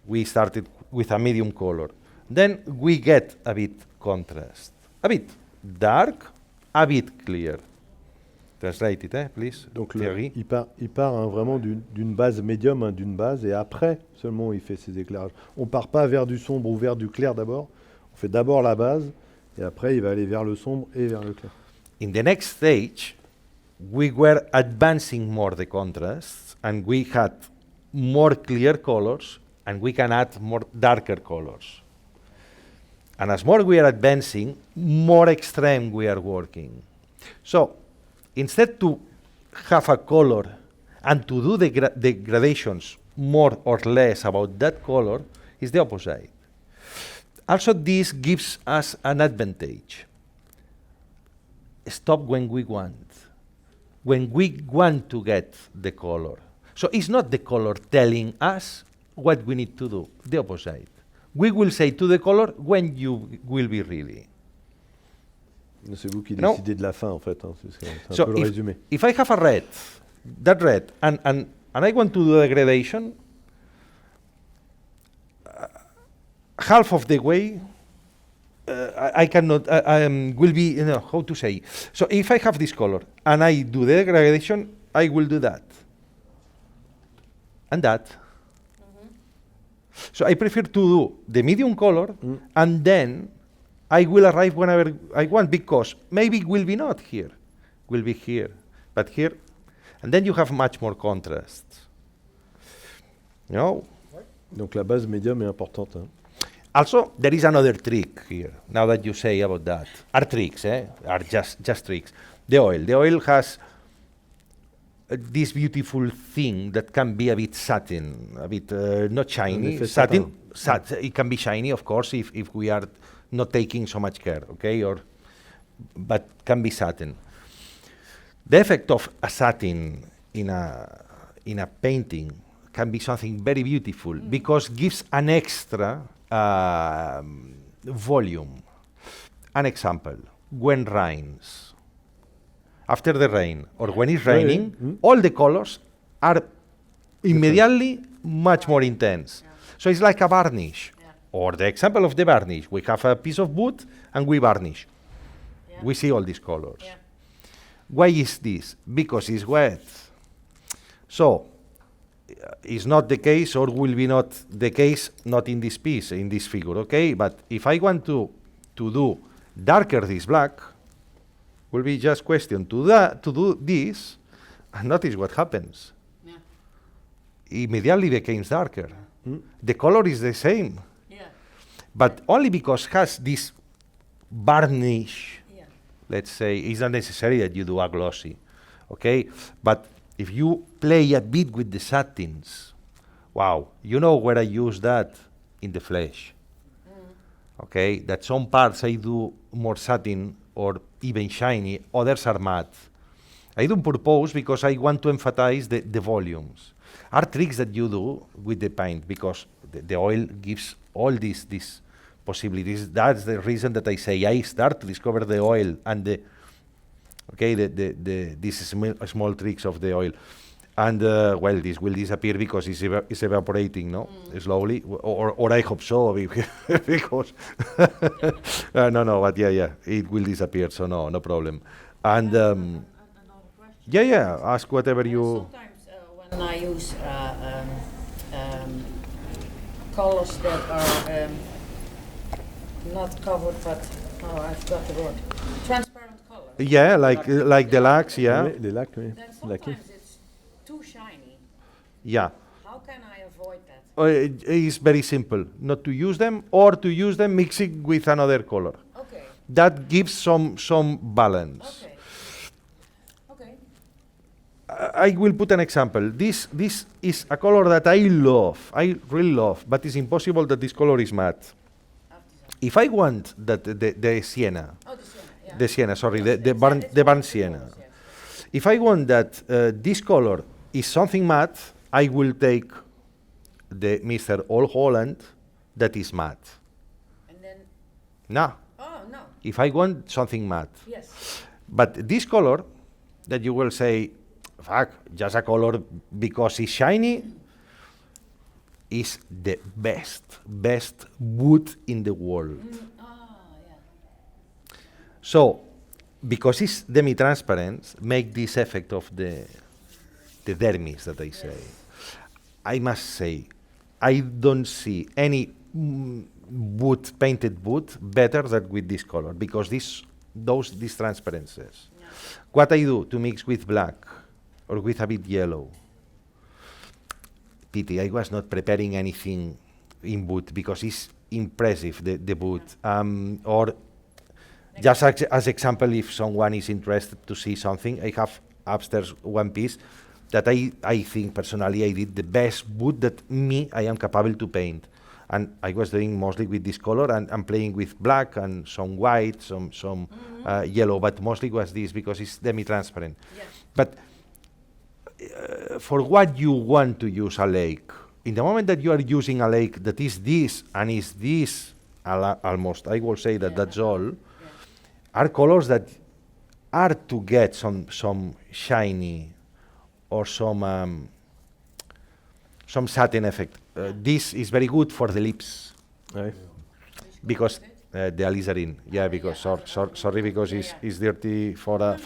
We started with a medium color. Then we get a bit contrast. A bit dark, a bit clear. Translate it, please. Donc Thierry. il part hein, vraiment d'une base médium, hein, d'une base, et après seulement il fait ses éclairages. On part pas vers du sombre ou vers du clair d'abord. On fait d'abord la base, et après il va aller vers le sombre et vers le clair. In the next stage, we were advancing more the contrasts, and we had more clear colors, and we can add more darker colors. And as more we are advancing, more extreme we are working. So, instead to have a color and to do the gradations more or less about that color, is the opposite. Also, this gives us an advantage. Stop when we want. When we want to get the color. So it's not the color telling us what we need to do, the opposite. We will say to the color when you will be ready. C'est vous qui No. décidez de la fin en fait. Hein. C'est un So peu le résumé. if I have a red, that red, and I want to do the gradation, half of the way, I cannot, will be, how to say. So if I have this color and I do the gradation, I will do that. And that. So I prefer to do the medium color and then I will arrive whenever I want, because maybe it will be not here, will be here, but here, and then you have much more contrast. You know? Donc la base médium est importante. Hein. Also, there is another trick here, now that you say about that. Are tricks, are just tricks. The oil has this beautiful thing that can be a bit satin, a bit not shiny. effet Satin, it can be shiny, of course, if we are not taking so much care, okay? But can be satin. The effect of a satin in a painting can be something very beautiful because gives an extra volume. An example, when rains. After the rain, or when it's raining, all the colors are immediately much more intense. So it's like a varnish. Or the example of the varnish. We have a piece of wood and we varnish. We see all these colors. Why is this? Because it's wet. So, it's not the case, or will be not the case, not in this piece, in this figure, okay? But if I want to do darker this black, will be just question to do this, and notice what happens. Immediately becomes darker. The color is the same. But only because it has this varnish, let's say, it's not necessary that you do a glossy, okay? But if you play a bit with the satins, wow, you know where I use that? In the flesh, okay? That some parts I do more satin or even shiny, others are matte. I do on purpose because I want to emphasize the volumes. Are tricks that you do with the paint because the oil gives all these possibilities. That's the reason that I say I start to discover the oil and these small tricks of the oil. And well, this will disappear because it's evaporating, no? Slowly, or I hope so, because no, but yeah, it will disappear, so no problem. And Another question. Ask whatever you. Sometimes when I use colors that are not covered, but I forgot the word. Transparent colors. Yeah, like the lacs, yeah. Les lacs, oui. Then Laqués. sometimes it's too shiny. Yeah. How can I avoid that? It's very simple, not to use them, or to use them mixing with another color. Okay. That gives some balance. Okay. I will put an example. This is a color that I really love, but it's impossible that this color is matte. If I want that the sienna, Oh, the sienna. Yeah. the sienna, sorry, It's the burnt all sienna. colors, yes. If I want that this color is something matte, I will take the Mr. All Holland that is matte. And then, No, oh no, if I want something matte. yes. But this color that you will say fuck, just a color because it's shiny is the best wood in the world. So, because it's demi-transparent, make this effect of the dermis that I say. I must say, I don't see any wood, painted wood, better than with this color, because these transparencies. What I do to mix with black or with a bit yellow, pity, I was not preparing anything in wood because it's impressive, the wood. Or just as example, if someone is interested to see something, I have upstairs one piece that I think personally I did the best wood that I am capable to paint. And I was doing mostly with this color and playing with black and some white, some yellow, but mostly was this because it's demi-transparent. Yes. But for what you want to use a lake, in the moment that you are using a lake that is this and is this, almost, I will say that that's all, are colors that are to get some shiny or some satin effect. This is very good for the lips Ouais. because the alizarin. Yeah, because sorry, because it's dirty for a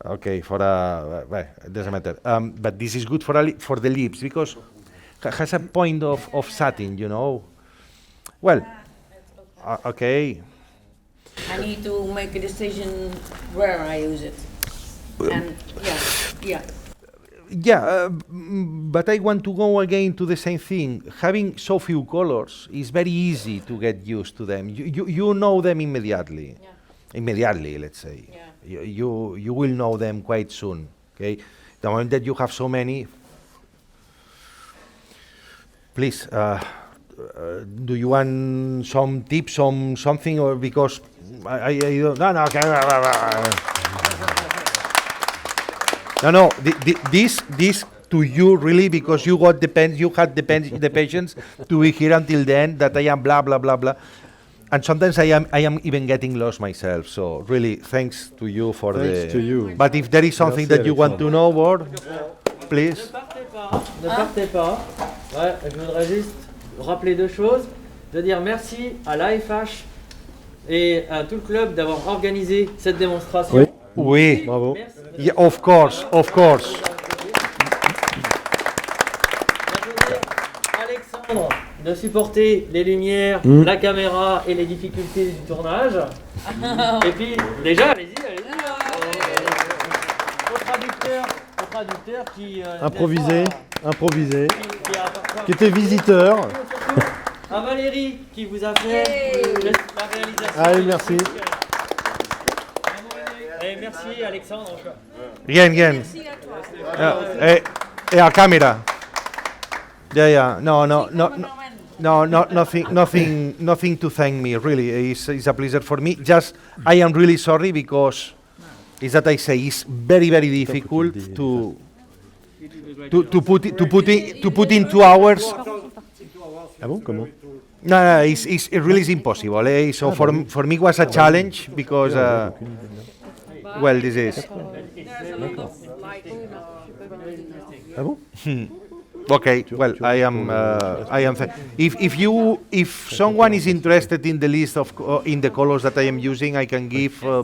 well, it doesn't matter. But this is good for the lips because has a point of satin, you know. Well, okay. I need to make a decision where I use it. And yeah. Yeah, but I want to go again to the same thing. Having so few colors is very easy to get used to them. You know them immediately. Yeah. Immediately, let's say. Yeah. You will know them quite soon. Okay, the moment that you have so many, please. Do you want some tips on something, or because I don't? No. Okay. No. This to you really because you got you had the patience to be here until then. That I am blah blah blah blah, and sometimes I am even getting lost myself. So really, thanks to you for Thanks to you. But if there is something Merci, that you want to know more, please. Ne partez pas. Ouais, je voudrais juste rappeler deux choses. De dire merci à l'AFH et à tout le club d'avoir organisé cette démonstration. Oui. Oui. Bravo. Merci. Yeah, of course. Alexandre de supporter les lumières, la caméra et les difficultés du tournage. Et puis déjà, allez-y. Au traducteur qui Improvisé, qui qui était visiteur. à Valérie qui vous a fait la réalisation. Allez, merci. Et merci Alexandre. Bien. Merci à toi. A camera. Yeah. No, nothing to thank me. Really, it's a pleasure for me. Just, I am really sorry because it's that I say it's very difficult to put in 2 hours. Ah bon, comment? No, it really is impossible. So for me it was a challenge because well, this is Ah bon? okay. Well, I am. If someone is interested in the list of in the colors that I am using, I can give. For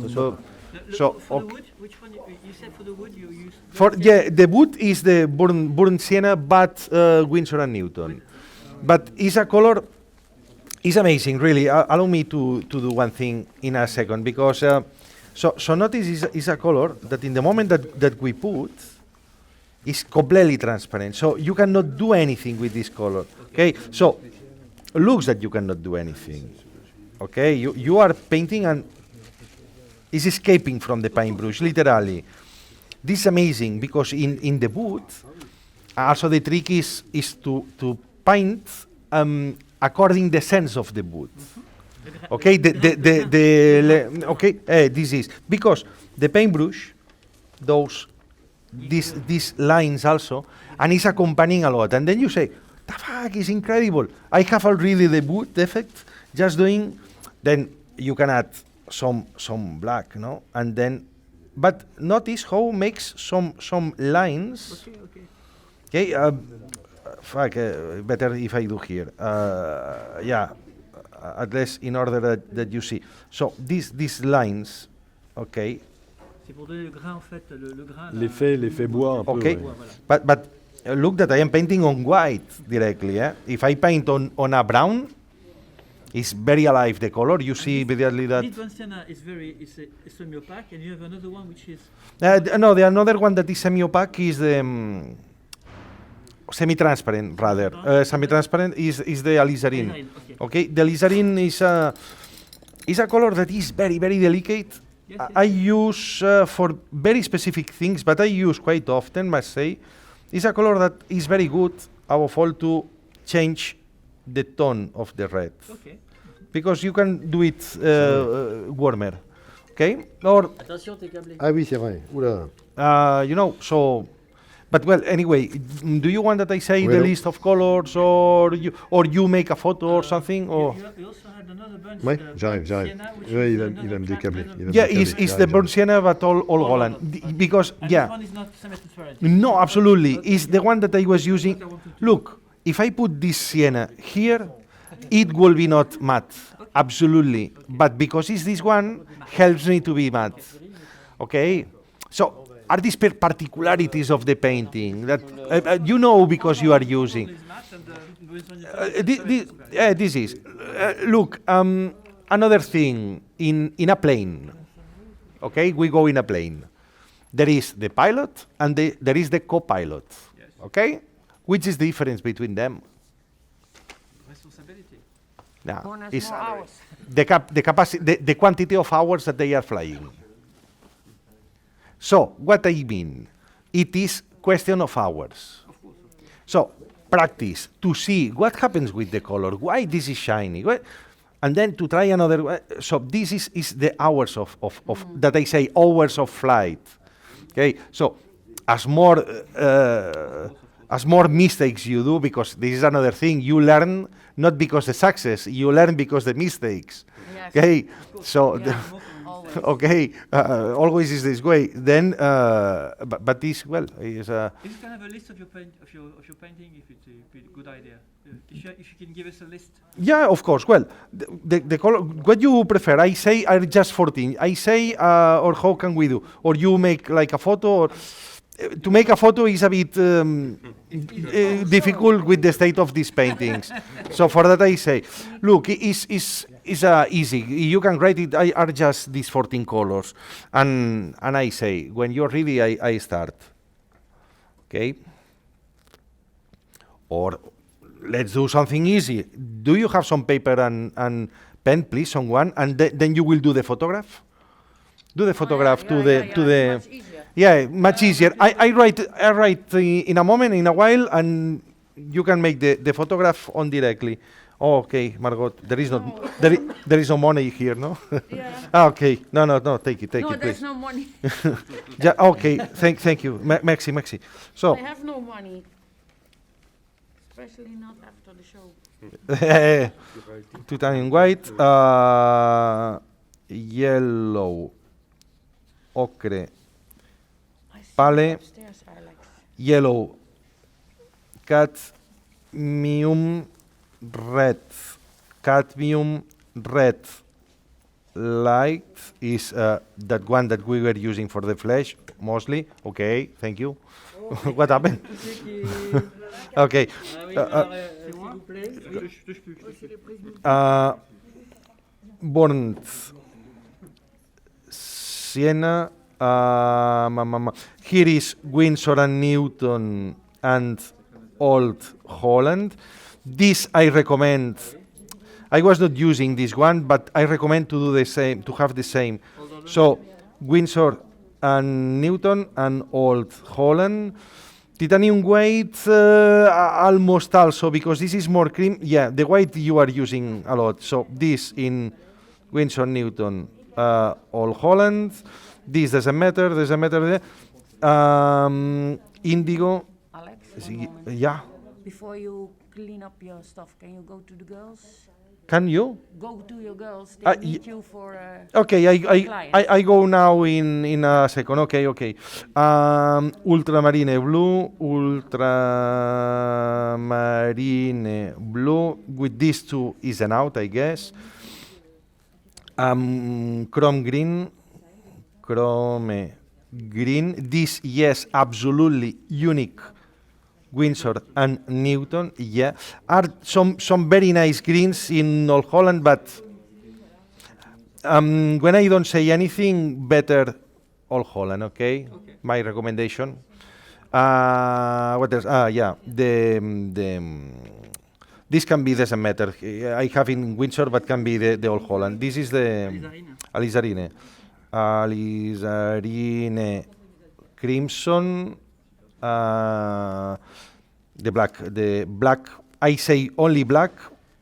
Okay. the wood, which one you said for the wood you use? The wood is the burnt sienna, but Winsor and Newton. But it's a color. It's amazing, really. Allow me to do one thing in a second because so notice is a color that in the moment that we put is completely transparent. So you cannot do anything with this color. Okay, so looks that you cannot do anything. Okay, you are painting and it's escaping from the paintbrush, literally. This is amazing because in the wood, also the trick is to paint according the sense of the wood. Okay, this is because the paintbrush, these lines also, and it's accompanying a lot. And then you say, the fuck is incredible. I have already the wood effect, just doing, then you can add some black, no? And then but notice how makes some lines. Okay, better if I do here. Yeah, at least in order that you see. So these lines, okay. C'est pour donner le grain en fait, le grain. L'effet bois un peu. Okay, Ouais. but look that I am painting on white directly. If I paint on a brown, it's very alive the color. You see immediately that. This one sienna is semi-opaque, and you have another one which is. No, the another one that is semi-opaque is the semi-transparent rather. Semi-transparent is the alizarin. Okay, the alizarin is a color that is very delicate. Yes, I use for very specific things, but I use quite often, must say. It's a color that is very good, above all, to change the tone of the red. Okay. Because you can do it warmer. Okay? Or, Attention, t'es câblé. Ah oui, c'est vrai. Oula. so. But well, anyway, do you want that I say the Well- list of colors, or you make a photo or something, or? You also had another bunch. Ouais, j'arrive. sienna, which Ouais, is il va another me décabler. transparent. il va me Yeah, décabler. it's the J'arrive. burnt sienna, but all Holland. Because And yeah. this one is not semi-transparent. No, absolutely. It's the one that I was using. What I wanted to- Look, if I put this sienna here, it will be not matte. Absolutely. But because it's this one, helps me to be matte. Okay? So, are these particularities of the painting that you know because you are using? One is matte and this one is This is. Look, another thing in a plane. Okay, we go in a plane. There is the pilot and there is the co-pilot. Yes. Okay, which is the difference between them? responsibility. Now, One has it's more hours. the capacity, the quantity of hours that they are flying. So, what I mean, it is question of hours. So, practice to see what happens with the color, why this is shiny, and then to try another. So, this is the hours of that I say hours of flight. Okay, so as more mistakes you do, because this is another thing, you learn not because the success, you learn because the mistakes. Yes. Okay, so Yeah, always. okay, always is this way. Then, but this is If you can have a list of your painting, if it's a good idea. If you can give us a list. yeah, of course. Well, the color. What you prefer? I say are just 14. I say, or how can we do? Or you make like a photo, or to make a photo is a bit difficult with the state of these paintings. So for that I say, look, it's easy. You can write it. I are just these 14 colors, and I say when you're ready, I start. Okay. Or let's do something easy. Do you have some paper and pen, please, someone, and then you will do the photograph. Do the photograph to the. Much easier. Yeah, much easier. I write in a moment, in a while, and you can make the photograph on directly. Oh, okay, Margot. There is there is no money here, no? Yeah. Okay. No. Take it, No, please. there's no money. Yeah, okay. Thank you, Maxi. So. I have no money. Especially not after the show. Titanium white, yellow, ocre, I see Pale. upstairs, Alex. yellow, cadmium red, light is that one that we were using for the flesh mostly. Okay, thank you. What happened? Okay. S'il vous plaît. Burnt Siena. Here is Windsor and Newton and Old Holland. This I recommend. I was not using this one, but I recommend to do the same, to have the same. So Windsor and Newton and Old Holland. Titanium white almost also, because this is more cream. Yeah, the white you are using a lot. So this in Windsor, Newton, Old Holland. This doesn't matter. Indigo. Alex, Is one he- moment. yeah. Before you clean up your stuff, can you go to the girls? Can you? Go to your girls. They Ah, need you for. Okay, client. I go now in a second. Okay. Ultramarine blue. With these two is an out, I guess. Chrome green. This, yes, absolutely unique. Windsor and Newton, yeah, are some very nice greens in Old Holland, but when I don't say anything, better Old Holland, okay? My recommendation. What else? Yeah, this can be, doesn't matter. I have in Windsor, but can be the Old Holland. This is the Alizarine. Alizarine Crimson. The black, I say only black,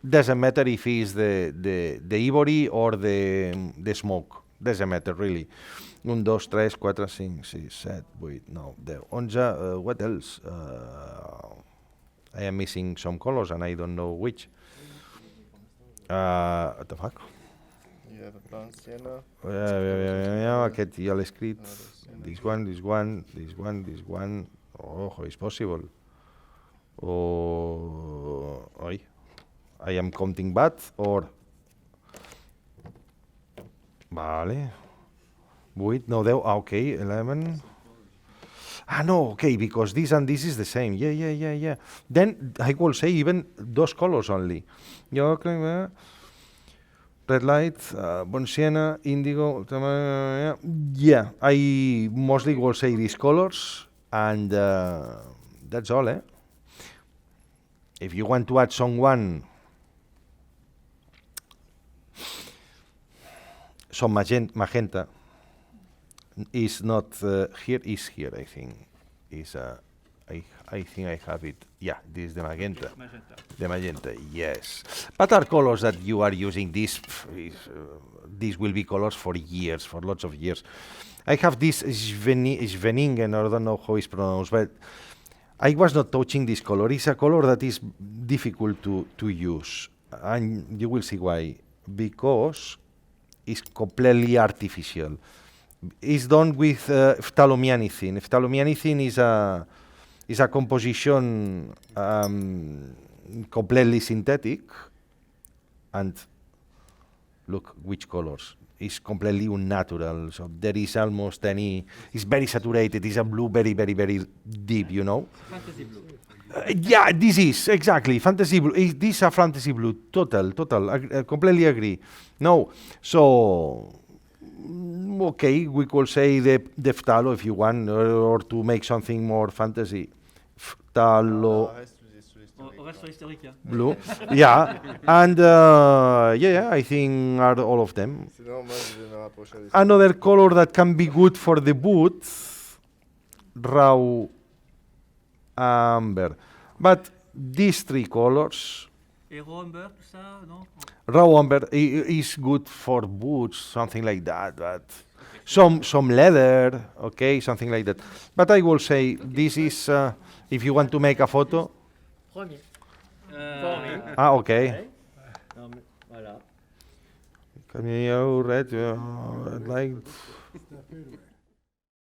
doesn't matter if it's the ivory or the smoke, doesn't matter really. 1, 2, 3, 4, 5, 6, 7, 8, 9, 10, 11, what else? I am missing some colors and I don't know which. What the fuck? Yeah, the blanc sienna. Aquest ja l'he escrit. This one. Oh, is possible. Oh, I am counting bad or. Vale. 8, no, 10. Okay, 11. No, okay, because this and this is the same. Yeah. Then I will say even those colors only. Red light, Bon Sienna, indigo. Yeah, I mostly will say these colors. And that's all, eh? If you want to add someone, some magenta is not here, is here, I think. I think I have it. Yeah, this is the magenta. The magenta, yes. But are colors that you are using, these will be colors for years, for lots of years. I have this Schwenningen, I don't know how it's pronounced, but I was not touching this color. It's a color that is difficult to use, and you will see why. Because it's completely artificial. It's done with phthalomycin. Phthalomycin is a composition completely synthetic, and look which colors. It's completely unnatural, so there is almost it's very saturated, it's a blue very, very, very deep, you know? Fantasy blue. Yeah, this is, exactly, fantasy blue. This is a fantasy blue, total, completely agree. No, so, okay, we could say the phthalo if you want, or to make something more fantasy. Phthalo. On reste sur l'historique. Hein. Blue, yeah, and I think are all of them. Another color that can be good for the boots, raw amber, but these three colors. Et raw amber, tout ça, non? Raw amber is good for boots, something like that, but some leather, okay, something like that. But I will say this is if you want to make a photo. Premier. Okay. Non, mais, voilà. Can you read like